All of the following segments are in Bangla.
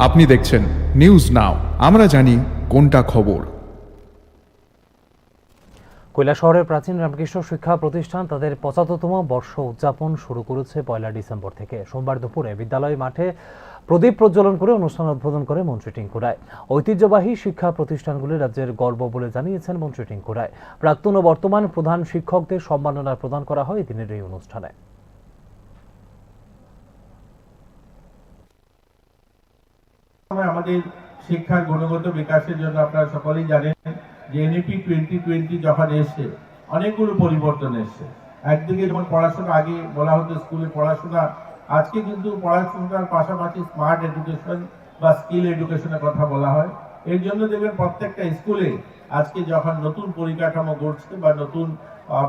আপনি দেখছেন নিউজ নাও, আমরা জানি কোনটা খবর। কৈলাসহরের প্রাচীন রামকৃষ্ণ শিক্ষা প্রতিষ্ঠান তাদের ৭৫তম বর্ষ উদযাপন শুরু করেছে ১ ডিসেম্বর থেকে। সোমবার দুপুরে বিদ্যালয় মাঠে প্রদীপ প্রজ্বলন করে অনুষ্ঠান উদ্বোধন করে মন্ত্রী টিংকু রায়। ঐতিহ্যবাহী শিক্ষা প্রতিষ্ঠানগুলি রাজ্যের গর্ব বলে জানিয়েছেন মন্ত্রী টিংকু রায়। প্রাক্তন ও বর্তমান প্রধান শিক্ষকদের সম্মাননা প্রদান করা হয় দিনের এই অনুষ্ঠানে। আমাদের শিক্ষার গুণগত বিকাশের জন্য আপনারা সকলেই জানেন যে এনইপি 2020 যখন এসে অনেকগুলো পরিবর্তন এসছে। একদিকে যেমন পড়াশোনা, আগে বলা হতো স্কুলে পড়াশোনা, আজকে কিন্তু পড়াশোনার পাশাপাশি স্মার্ট এডুকেশন বা স্কিল এডুকেশনের কথা বলা হয়। এর জন্য দেখবেন প্রত্যেকটা স্কুলে আজকে যখন নতুন পরিকাঠামো গড়ছে বা নতুন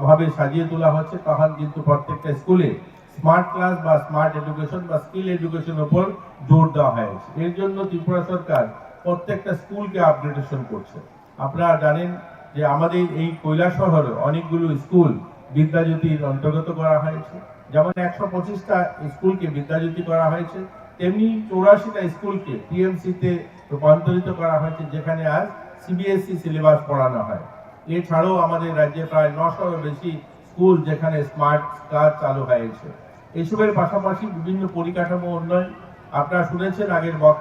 ভাবে সাজিয়ে তোলা হচ্ছে, তখন কিন্তু প্রত্যেকটা স্কুলে স্মার্ট ক্লাস বা স্মার্ট এডুকেশন বা স্কিল এডুকেশনের উপর জোর দেওয়া হয়েছে। এর জন্য ত্রিপুরা সরকার প্রত্যেকটা স্কুলকে আপগ্রেডেশন করছে। আপনারা জানেন যে আমাদের এই কৈলাসহরে অনেকগুলো স্কুল বিদ্যাজ্যোতির অন্তর্গত করা হয়েছে। যেমন ১২৫টা স্কুলকে বিদ্যাজ্যোতি করা হয়েছে, তেমনি ৮৪টা স্কুলকে টিএমসিতে রূপান্তরিত করা হয়েছে, যেখানে আজ সিবিএসই সিলেবাস পড়ানো হয়। এছাড়াও আমাদের রাজ্যে প্রায় ৯০০-এর বেশি স্কুল যেখানে স্মার্ট ক্লাস চালু হয়েছে। এসবের পাশাপাশি বিভিন্ন পরিকাঠামো উন্নয়ন, আপনারা শুনেছেন আগের বক্তা